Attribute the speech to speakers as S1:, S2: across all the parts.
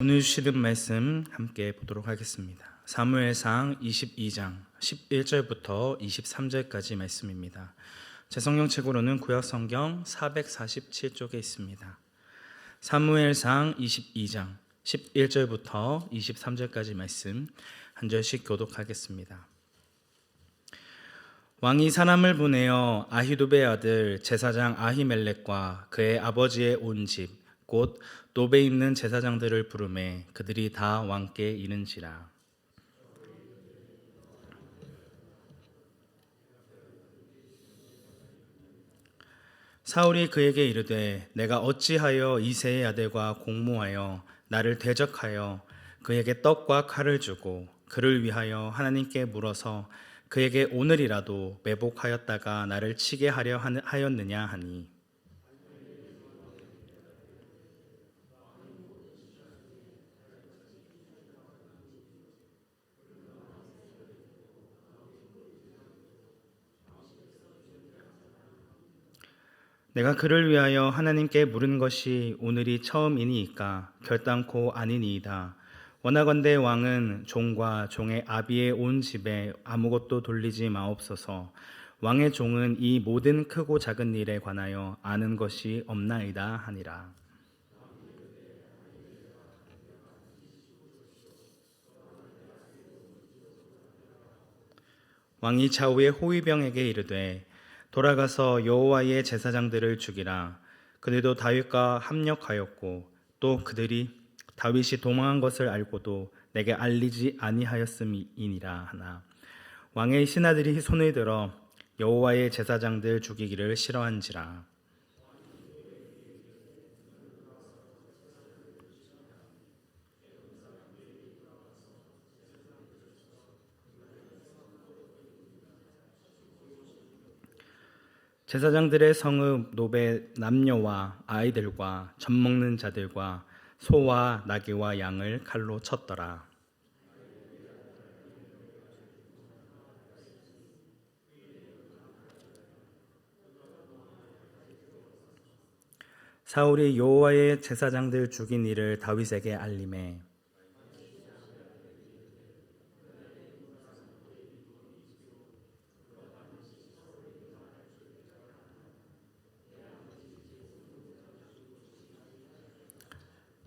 S1: 오늘 주시는 말씀 함께 보도록 하겠습니다. 사무엘상 22장 11절부터 23절까지 말씀입니다. 제 성경책으로는 구약성경 447쪽에 있습니다. 사무엘상 22장 11절부터 23절까지 말씀 한 절씩 교독하겠습니다. 왕이 사람을 보내어 아히두베 아들 제사장 아히멜렉과 그의 아버지의 온 집 곧 노베 있는 제사장들을 부르매 그들이 다 왕께 이른지라. 사울이 그에게 이르되 내가 어찌하여 이새의 아들과 공모하여 나를 대적하여 그에게 떡과 칼을 주고 그를 위하여 하나님께 물어서 그에게 오늘이라도 매복하였다가 나를 치게 하려 하였느냐 하니, 내가 그를 위하여 하나님께 물은 것이 오늘이 처음이니이까 결단코 아니니이다. 원하건대 왕은 종과 종의 아비의 온 집에 아무것도 돌리지 마옵소서. 왕의 종은 이 모든 크고 작은 일에 관하여 아는 것이 없나이다 하니라. 왕이 좌우의 호위병에게 이르되 돌아가서 여호와의 제사장들을 죽이라. 그들도 다윗과 합력하였고 또 그들이 다윗이 도망한 것을 알고도 내게 알리지 아니하였음이니라 하나, 왕의 신하들이 손을 들어 여호와의 제사장들 죽이기를 싫어한지라. 제사장들의 성읍 노베 남녀와 아이들과 젖 먹는 자들과 소와 나귀와 양을 칼로 쳤더라. 사울이 여호와의 제사장들 죽인 일을 다윗에게 알림해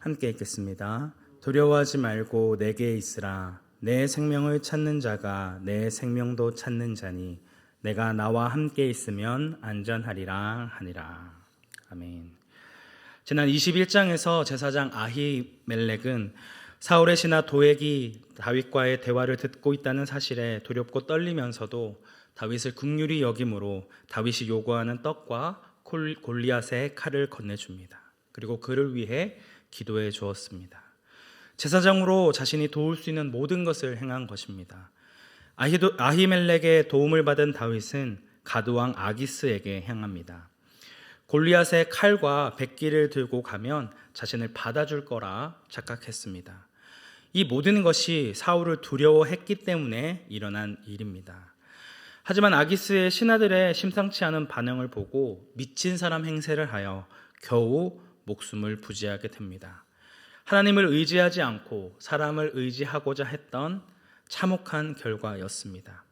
S1: 함께 읽겠습니다. 두려워하지 말고 내게 있으라. 내 생명을 찾는 자가 내 생명도 찾는 자니 내가 나와 함께 있으면 안전하리라 하니라. 아멘. 지난 21장에서 제사장 아히멜렉은 사울의 신하 도액이 다윗과의 대화를 듣고 있다는 사실에 두렵고 떨리면서도 다윗을 긍휼히 여김으로 다윗이 요구하는 떡과 골리앗의 칼을 건네줍니다. 그리고 그를 위해 기도해 주었습니다. 제사장으로 자신이 도울 수 있는 모든 것을 행한 것입니다. 아히멜렉의 도움을 받은 다윗은 가드왕 아기스에게 향합니다. 골리앗의 칼과 백기를 들고 가면 자신을 받아줄 거라 착각했습니다. 이 모든 것이 사울을 두려워했기 때문에 일어난 일입니다. 하지만 아기스의 신하들의 심상치 않은 반응을 보고 미친 사람 행세를 하여 겨우 목숨을 부지하게 됩니다. 하나님을 의지하지 않고 사람을 의지하고자 했던 참혹한 결과였습니다.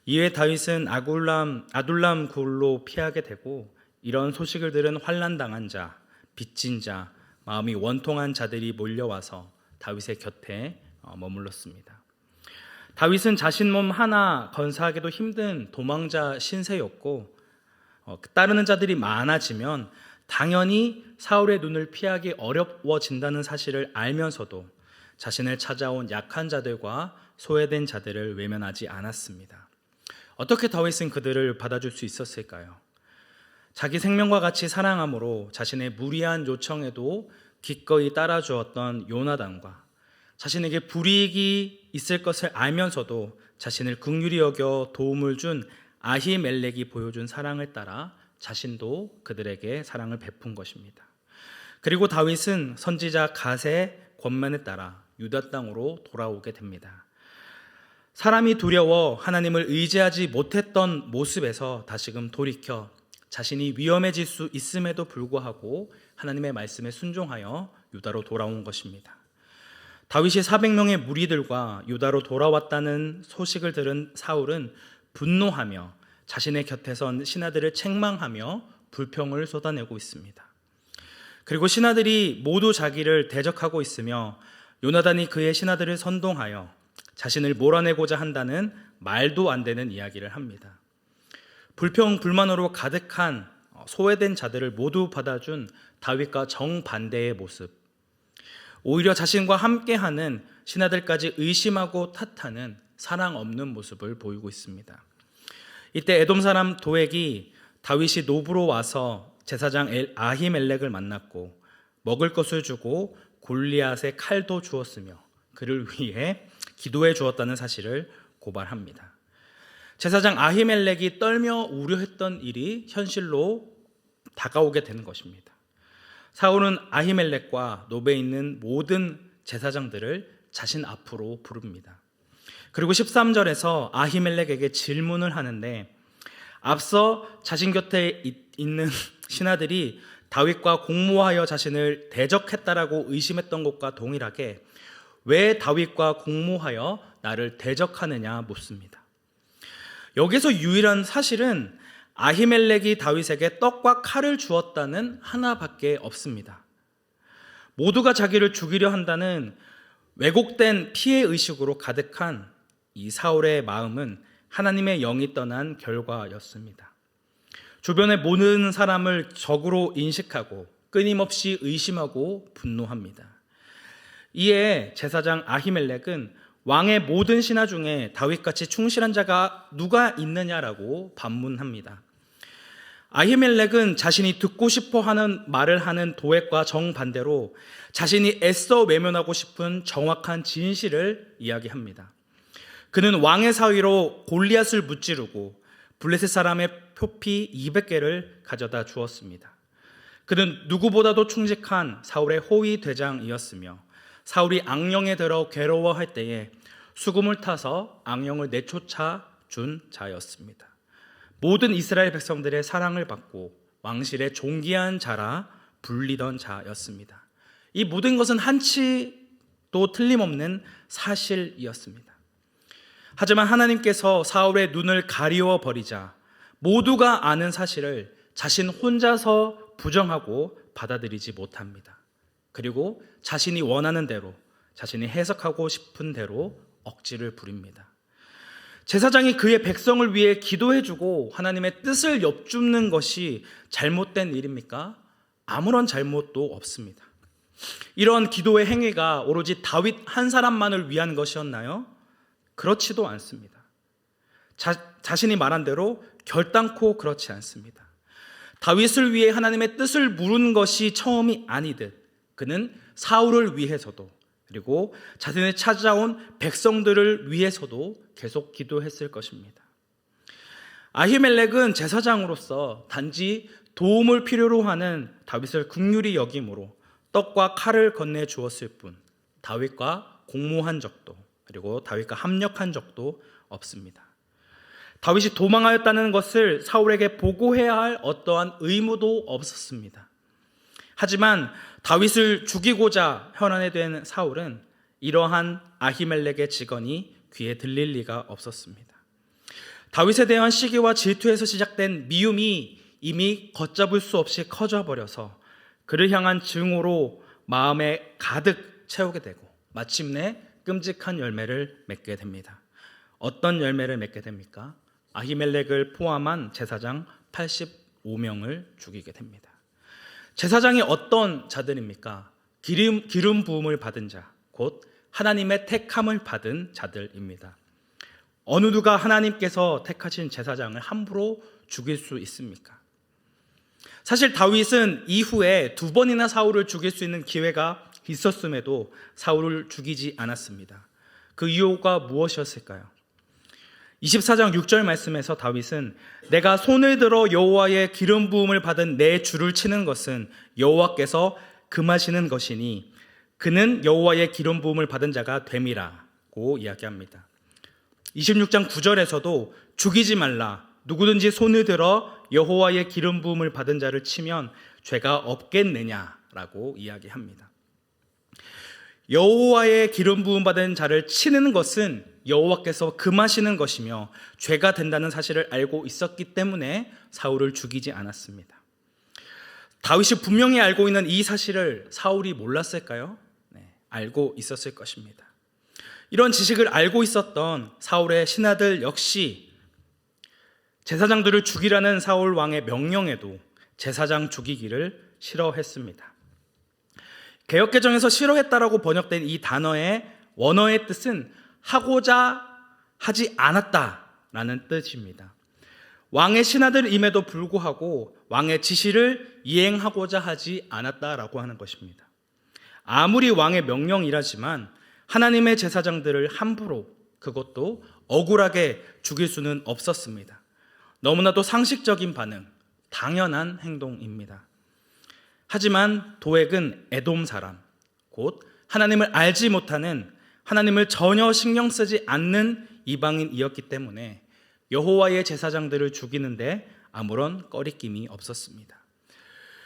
S1: 이에 다윗은 아둘람 굴로 피하게 되고, 이런 소식을 들은 환난당한 자, 빚진 자, 마음이 원통한 자들이 몰려와서 다윗의 곁에 머물렀습니다. 다윗은 자신 몸 하나 건사하기도 힘든 도망자 신세였고, 따르는 자들이 많아지면 당연히 사울의 눈을 피하기 어려워진다는 사실을 알면서도 자신을 찾아온 약한 자들과 소외된 자들을 외면하지 않았습니다. 어떻게 다윗은 그들을 받아줄 수 있었을까요? 자기 생명과 같이 사랑함으로 자신의 무리한 요청에도 기꺼이 따라주었던 요나단과 자신에게 불이익이 있을 것을 알면서도 자신을 긍휼히 여겨 도움을 준 아히멜렉이 보여준 사랑을 따라 자신도 그들에게 사랑을 베푼 것입니다. 그리고 다윗은 선지자 갓의 권면에 따라 유다 땅으로 돌아오게 됩니다. 사람이 두려워 하나님을 의지하지 못했던 모습에서 다시금 돌이켜 자신이 위험해질 수 있음에도 불구하고 하나님의 말씀에 순종하여 유다로 돌아온 것입니다. 다윗이 400명의 무리들과 유다로 돌아왔다는 소식을 들은 사울은 분노하며 자신의 곁에 선 신하들을 책망하며 불평을 쏟아내고 있습니다. 그리고 신하들이 모두 자기를 대적하고 있으며 요나단이 그의 신하들을 선동하여 자신을 몰아내고자 한다는 말도 안 되는 이야기를 합니다. 불평, 불만으로 가득한 소외된 자들을 모두 받아준 다윗과 정반대의 모습, 오히려 자신과 함께하는 신하들까지 의심하고 탓하는 사랑 없는 모습을 보이고 있습니다. 이때 에돔 사람 도액이 다윗이 노브로 와서 제사장 아히멜렉을 만났고 먹을 것을 주고 골리앗의 칼도 주었으며 그를 위해 기도해 주었다는 사실을 고발합니다. 제사장 아히멜렉이 떨며 우려했던 일이 현실로 다가오게 되는 것입니다. 사울은 아히멜렉과 노베에 있는 모든 제사장들을 자신 앞으로 부릅니다. 그리고 13절에서 아히멜렉에게 질문을 하는데, 앞서 자신 곁에 있는 신하들이 다윗과 공모하여 자신을 대적했다라고 의심했던 것과 동일하게 왜 다윗과 공모하여 나를 대적하느냐 묻습니다. 여기서 유일한 사실은 아히멜렉이 다윗에게 떡과 칼을 주었다는 하나밖에 없습니다. 모두가 자기를 죽이려 한다는 왜곡된 피해의식으로 가득한 이 사울의 마음은 하나님의 영이 떠난 결과였습니다. 주변의 모든 사람을 적으로 인식하고 끊임없이 의심하고 분노합니다. 이에 제사장 아히멜렉은 왕의 모든 신하 중에 다윗같이 충실한 자가 누가 있느냐라고 반문합니다. 아히멜렉은 자신이 듣고 싶어 하는 말을 하는 도액과 정반대로 자신이 애써 외면하고 싶은 정확한 진실을 이야기합니다. 그는 왕의 사위로 골리앗을 무찌르고 블레셋 사람의 표피 200개를 가져다 주었습니다. 그는 누구보다도 충직한 사울의 호위 대장이었으며 사울이 앙령에 들어 괴로워할 때에 수금을 타서 앙령을 내쫓아 준 자였습니다. 모든 이스라엘 백성들의 사랑을 받고 왕실의 존귀한 자라 불리던 자였습니다. 이 모든 것은 한치도 틀림없는 사실이었습니다. 하지만 하나님께서 사울의 눈을 가리워 버리자 모두가 아는 사실을 자신 혼자서 부정하고 받아들이지 못합니다. 그리고 자신이 원하는 대로, 자신이 해석하고 싶은 대로 억지를 부립니다. 제사장이 그의 백성을 위해 기도해주고 하나님의 뜻을 엿줍는 것이 잘못된 일입니까? 아무런 잘못도 없습니다. 이런 기도의 행위가 오로지 다윗 한 사람만을 위한 것이었나요? 그렇지도 않습니다. 자신이 말한 대로 결단코 그렇지 않습니다. 다윗을 위해 하나님의 뜻을 물은 것이 처음이 아니듯 그는 사울을 위해서도 그리고 자신을 찾아온 백성들을 위해서도 계속 기도했을 것입니다. 아히멜렉은 제사장으로서 단지 도움을 필요로 하는 다윗을 긍휼히 여김으로 떡과 칼을 건네 주었을 뿐 다윗과 공모한 적도 그리고 다윗과 합력한 적도 없습니다. 다윗이 도망하였다는 것을 사울에게 보고해야 할 어떠한 의무도 없었습니다. 하지만 다윗을 죽이고자 혈안에 된 사울은 이러한 아히멜렉의 직언이 귀에 들릴 리가 없었습니다. 다윗에 대한 시기와 질투에서 시작된 미움이 이미 걷잡을 수 없이 커져버려서 그를 향한 증오로 마음에 가득 채우게 되고 마침내 끔찍한 열매를 맺게 됩니다. 어떤 열매를 맺게 됩니까? 아히멜렉을 포함한 제사장 85명을 죽이게 됩니다. 제사장이 어떤 자들입니까? 기름 부음을 받은 자, 곧 하나님의 택함을 받은 자들입니다. 어느 누가 하나님께서 택하신 제사장을 함부로 죽일 수 있습니까? 사실 다윗은 이후에 2번이나 사울을 죽일 수 있는 기회가 있었음에도 사울을 죽이지 않았습니다. 그 이유가 무엇이었을까요? 24장 6절 말씀에서 다윗은 내가 손을 들어 여호와의 기름 부음을 받은 내 주를 치는 것은 여호와께서 금하시는 것이니 그는 여호와의 기름 부음을 받은 자가 됨이라고 이야기합니다. 26장 9절에서도 죽이지 말라, 누구든지 손을 들어 여호와의 기름 부음을 받은 자를 치면 죄가 없겠느냐라고 이야기합니다. 여호와의 기름 부음 받은 자를 치는 것은 여호와께서 금하시는 것이며 죄가 된다는 사실을 알고 있었기 때문에 사울을 죽이지 않았습니다. 다윗이 분명히 알고 있는 이 사실을 사울이 몰랐을까요? 네, 알고 있었을 것입니다. 이런 지식을 알고 있었던 사울의 신하들 역시 제사장들을 죽이라는 사울 왕의 명령에도 제사장 죽이기를 싫어했습니다. 개역개정에서 싫어했다라고 번역된 이 단어의 원어의 뜻은 하고자 하지 않았다라는 뜻입니다. 왕의 신하들임에도 불구하고 왕의 지시를 이행하고자 하지 않았다라고 하는 것입니다. 아무리 왕의 명령이라지만 하나님의 제사장들을 함부로, 그것도 억울하게 죽일 수는 없었습니다. 너무나도 상식적인 반응, 당연한 행동입니다. 하지만 도액은 에돔 사람, 곧 하나님을 알지 못하는, 하나님을 전혀 신경 쓰지 않는 이방인이었기 때문에 여호와의 제사장들을 죽이는데 아무런 꺼리낌이 없었습니다.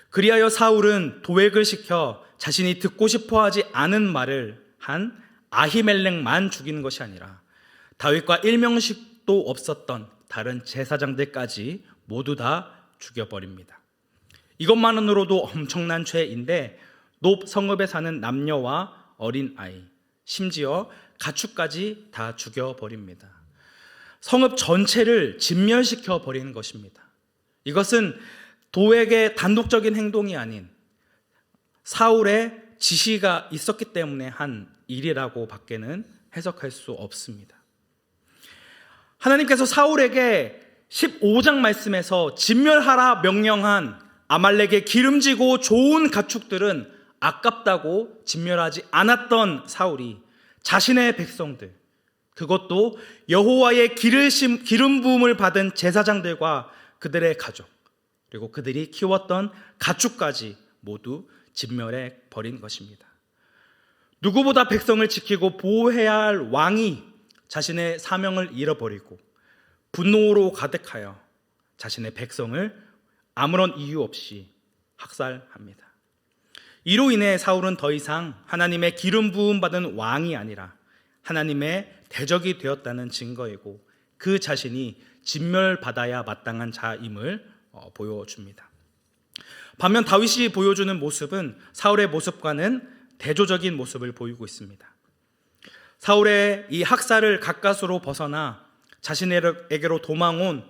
S1: 그리하여 사울은 도액을 시켜 자신이 듣고 싶어하지 않은 말을 한 아히멜렉만 죽이는 것이 아니라 다윗과 일명식도 없었던 다른 제사장들까지 모두 다 죽여버립니다. 이것만으로도 엄청난 죄인데 높 성읍에 사는 남녀와 어린아이, 심지어 가축까지 다 죽여버립니다. 성읍 전체를 진멸시켜 버리는 것입니다. 이것은 도액의 단독적인 행동이 아닌 사울의 지시가 있었기 때문에 한 일이라고 밖에는 해석할 수 없습니다. 하나님께서 사울에게 15장 말씀에서 진멸하라 명령한 아말렉의 기름지고 좋은 가축들은 아깝다고 진멸하지 않았던 사울이 자신의 백성들, 그것도 여호와의 기름 부음을 받은 제사장들과 그들의 가족, 그리고 그들이 키웠던 가축까지 모두 진멸해 버린 것입니다. 누구보다 백성을 지키고 보호해야 할 왕이 자신의 사명을 잃어버리고 분노로 가득하여 자신의 백성을 아무런 이유 없이 학살합니다. 이로 인해 사울은 더 이상 하나님의 기름 부음 받은 왕이 아니라 하나님의 대적이 되었다는 증거이고 그 자신이 진멸받아야 마땅한 자임을 보여줍니다. 반면 다윗이 보여주는 모습은 사울의 모습과는 대조적인 모습을 보이고 있습니다. 사울의 이 학살을 가까스로 벗어나 자신에게로 도망온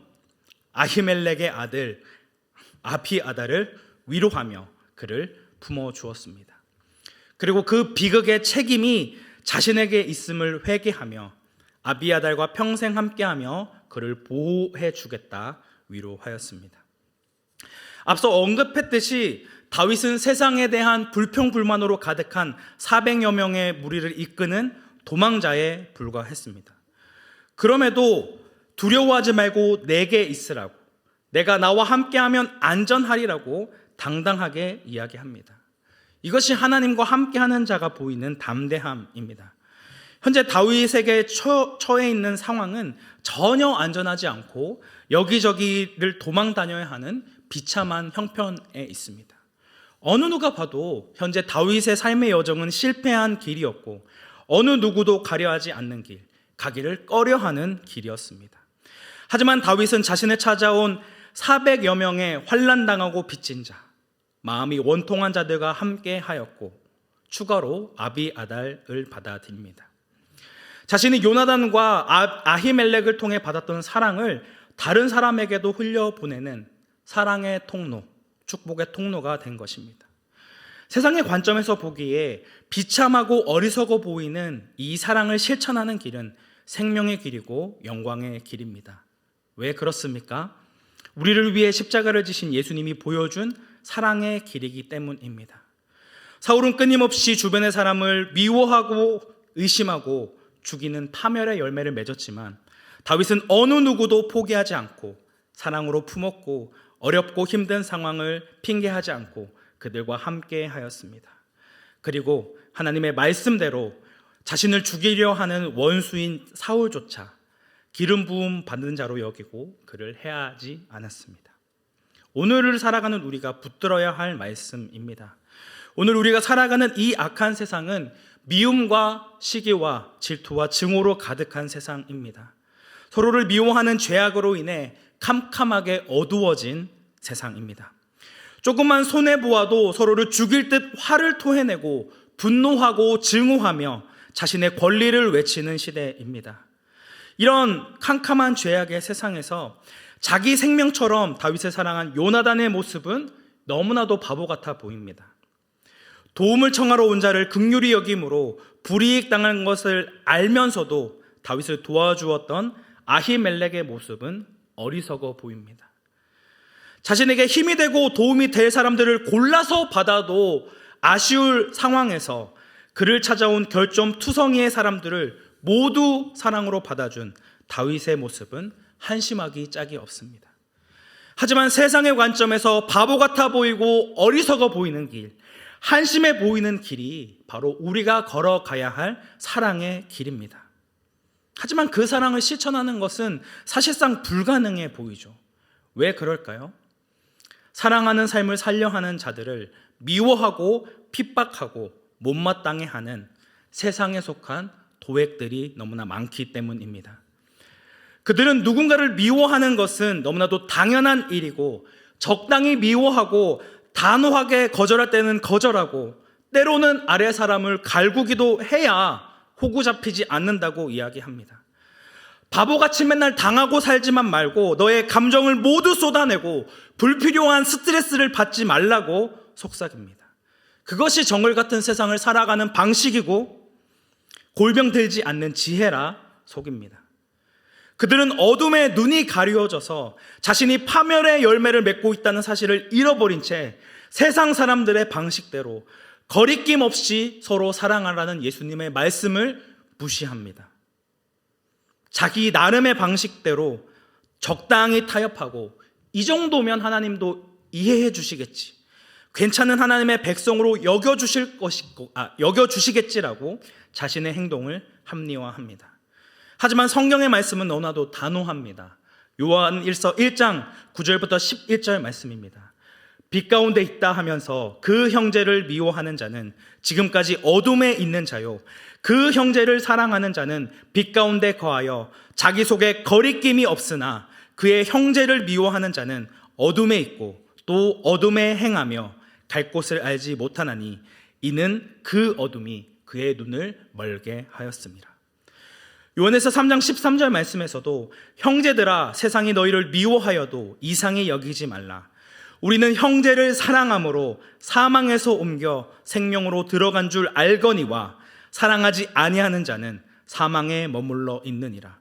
S1: 아히멜렉의 아들 아비아달을 위로하며 그를 품어주었습니다. 그리고 그 비극의 책임이 자신에게 있음을 회개하며 아비아달과 평생 함께하며 그를 보호해 주겠다 위로하였습니다. 앞서 언급했듯이 다윗은 세상에 대한 불평불만으로 가득한 400여 명의 무리를 이끄는 도망자에 불과했습니다. 그럼에도 두려워하지 말고 내게 있으라고, 내가 나와 함께하면 안전하리라고 당당하게 이야기합니다. 이것이 하나님과 함께하는 자가 보이는 담대함입니다. 현재 다윗에게 처해 있는 상황은 전혀 안전하지 않고 여기저기를 도망 다녀야 하는 비참한 형편에 있습니다. 어느 누가 봐도 현재 다윗의 삶의 여정은 실패한 길이었고 어느 누구도 가려하지 않는 길, 가기를 꺼려하는 길이었습니다. 하지만 다윗은 자신을 찾아온 400여 명의 환난당하고 빚진 자, 마음이 원통한 자들과 함께 하였고 추가로 아비아달을 받아들입니다. 자신이 요나단과 아히멜렉을 통해 받았던 사랑을 다른 사람에게도 흘려보내는 사랑의 통로, 축복의 통로가 된 것입니다. 세상의 관점에서 보기에 비참하고 어리석어 보이는 이 사랑을 실천하는 길은 생명의 길이고 영광의 길입니다. 왜 그렇습니까? 우리를 위해 십자가를 지신 예수님이 보여준 사랑의 길이기 때문입니다. 사울은 끊임없이 주변의 사람을 미워하고 의심하고 죽이는 파멸의 열매를 맺었지만 다윗은 어느 누구도 포기하지 않고 사랑으로 품었고 어렵고 힘든 상황을 핑계하지 않고 그들과 함께 하였습니다. 그리고 하나님의 말씀대로 자신을 죽이려 하는 원수인 사울조차 기름 부음 받는 자로 여기고 그를 해하지 않았습니다. 오늘을 살아가는 우리가 붙들어야 할 말씀입니다. 오늘 우리가 살아가는 이 악한 세상은 미움과 시기와 질투와 증오로 가득한 세상입니다. 서로를 미워하는 죄악으로 인해 캄캄하게 어두워진 세상입니다. 조금만 손해보아도 서로를 죽일 듯 화를 토해내고 분노하고 증오하며 자신의 권리를 외치는 시대입니다. 이런 캄캄한 죄악의 세상에서 자기 생명처럼 다윗을 사랑한 요나단의 모습은 너무나도 바보 같아 보입니다. 도움을 청하러 온 자를 긍휼히 여김으로 불이익 당한 것을 알면서도 다윗을 도와주었던 아히멜렉의 모습은 어리석어 보입니다. 자신에게 힘이 되고 도움이 될 사람들을 골라서 받아도 아쉬울 상황에서 그를 찾아온 결점투성이의 사람들을 모두 사랑으로 받아준 다윗의 모습은 한심하기 짝이 없습니다. 하지만 세상의 관점에서 바보 같아 보이고 어리석어 보이는 길, 한심해 보이는 길이 바로 우리가 걸어가야 할 사랑의 길입니다. 하지만 그 사랑을 실천하는 것은 사실상 불가능해 보이죠. 왜 그럴까요? 사랑하는 삶을 살려 하는 자들을 미워하고 핍박하고 못마땅해 하는 세상에 속한 도액들이 너무나 많기 때문입니다. 그들은 누군가를 미워하는 것은 너무나도 당연한 일이고 적당히 미워하고 단호하게 거절할 때는 거절하고 때로는 아래 사람을 갈구기도 해야 호구 잡히지 않는다고 이야기합니다. 바보같이 맨날 당하고 살지만 말고 너의 감정을 모두 쏟아내고 불필요한 스트레스를 받지 말라고 속삭입니다. 그것이 정글 같은 세상을 살아가는 방식이고 골병 들지 않는 지혜라 속입니다. 그들은 어둠에 눈이 가려져서 자신이 파멸의 열매를 맺고 있다는 사실을 잃어버린 채 세상 사람들의 방식대로 거리낌 없이 서로 사랑하라는 예수님의 말씀을 무시합니다. 자기 나름의 방식대로 적당히 타협하고 이 정도면 하나님도 이해해 주시겠지, 괜찮은 하나님의 백성으로 여겨주시겠지라고 자신의 행동을 합리화합니다. 하지만 성경의 말씀은 너무나도 단호합니다. 요한일서 1장 9절부터 11절 말씀입니다. 빛 가운데 있다 하면서 그 형제를 미워하는 자는 지금까지 어둠에 있는 자요, 그 형제를 사랑하는 자는 빛 가운데 거하여 자기 속에 거리낌이 없으나 그의 형제를 미워하는 자는 어둠에 있고 또 어둠에 행하며 갈 곳을 알지 못하나니 이는 그 어둠이 그의 눈을 멀게 하였습니다. 요한에서 3장 13절 말씀에서도 형제들아 세상이 너희를 미워하여도 이상히 여기지 말라. 우리는 형제를 사랑함으로 사망에서 옮겨 생명으로 들어간 줄 알거니와 사랑하지 아니하는 자는 사망에 머물러 있느니라.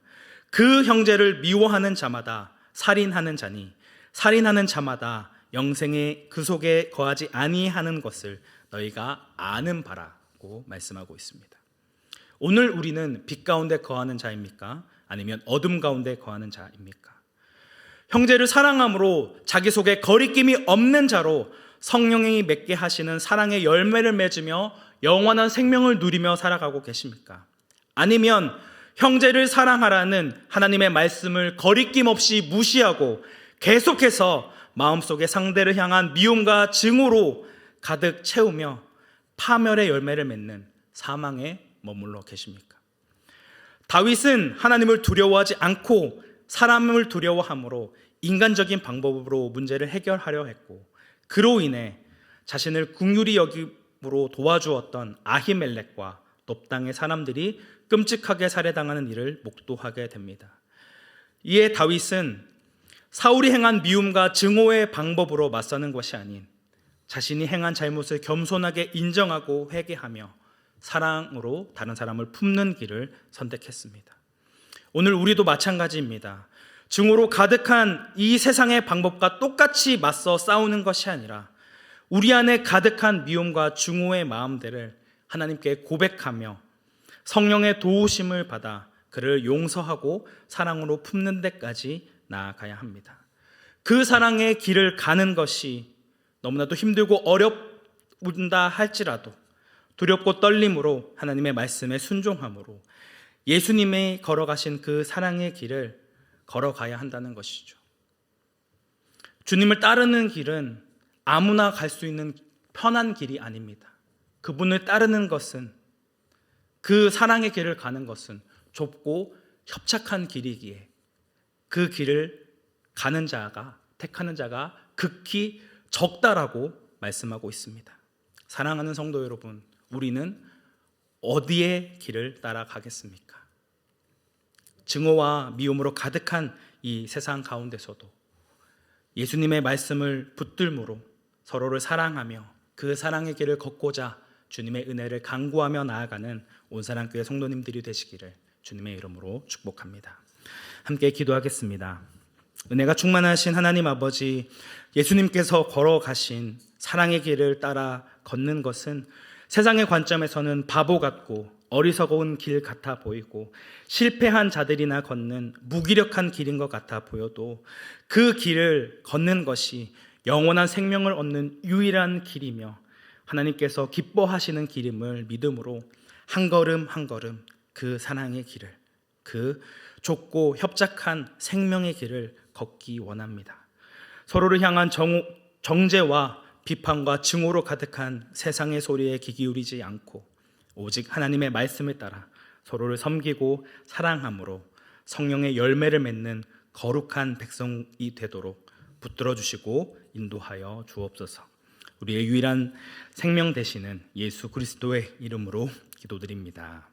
S1: 그 형제를 미워하는 자마다 살인하는 자니 살인하는 자마다 영생의 그 속에 거하지 아니하는 것을 너희가 아는 바라고 말씀하고 있습니다. 오늘 우리는 빛 가운데 거하는 자입니까? 아니면 어둠 가운데 거하는 자입니까? 형제를 사랑함으로 자기 속에 거리낌이 없는 자로 성령이 맺게 하시는 사랑의 열매를 맺으며 영원한 생명을 누리며 살아가고 계십니까? 아니면 형제를 사랑하라는 하나님의 말씀을 거리낌 없이 무시하고 계속해서 마음속에 상대를 향한 미움과 증오로 가득 채우며 파멸의 열매를 맺는 사망에 머물러 계십니까? 다윗은 하나님을 두려워하지 않고 사람을 두려워함으로 인간적인 방법으로 문제를 해결하려 했고, 그로 인해 자신을 긍휼히 여김으로 도와주었던 아히멜렉과 놉당의 사람들이 끔찍하게 살해당하는 일을 목도하게 됩니다. 이에 다윗은 사울이 행한 미움과 증오의 방법으로 맞서는 것이 아닌 자신이 행한 잘못을 겸손하게 인정하고 회개하며 사랑으로 다른 사람을 품는 길을 선택했습니다. 오늘 우리도 마찬가지입니다. 증오로 가득한 이 세상의 방법과 똑같이 맞서 싸우는 것이 아니라 우리 안에 가득한 미움과 증오의 마음들을 하나님께 고백하며 성령의 도우심을 받아 그를 용서하고 사랑으로 품는 데까지 나아가야 합니다. 그 사랑의 길을 가는 것이 너무나도 힘들고 어렵다 할지라도 두렵고 떨림으로 하나님의 말씀에 순종함으로 예수님이 걸어가신 그 사랑의 길을 걸어가야 한다는 것이죠. 주님을 따르는 길은 아무나 갈 수 있는 편한 길이 아닙니다. 그분을 따르는 것은 그 사랑의 길을 가는 것은 좁고 협착한 길이기에 그 길을 가는 자가, 택하는 자가 극히 적다라고 말씀하고 있습니다. 사랑하는 성도 여러분, 우리는 어디의 길을 따라가겠습니까? 증오와 미움으로 가득한 이 세상 가운데서도 예수님의 말씀을 붙들므로 서로를 사랑하며 그 사랑의 길을 걷고자 주님의 은혜를 간구하며 나아가는 온사랑교회 성도님들이 되시기를 주님의 이름으로 축복합니다. 함께 기도하겠습니다. 은혜가 충만하신 하나님 아버지, 예수님께서 걸어가신 사랑의 길을 따라 걷는 것은 세상의 관점에서는 바보 같고 어리석은 길 같아 보이고 실패한 자들이나 걷는 무기력한 길인 것 같아 보여도 그 길을 걷는 것이 영원한 생명을 얻는 유일한 길이며 하나님께서 기뻐하시는 길임을 믿음으로 한 걸음 한 걸음 그 사랑의 길을, 그 좁고 협착한 생명의 길을 걷기 원합니다. 서로를 향한 정죄와 비판과 증오로 가득한 세상의 소리에 귀 기울이지 않고 오직 하나님의 말씀을 따라 서로를 섬기고 사랑함으로 성령의 열매를 맺는 거룩한 백성이 되도록 붙들어 주시고 인도하여 주옵소서. 우리의 유일한 생명 되시는 예수 그리스도의 이름으로 기도드립니다.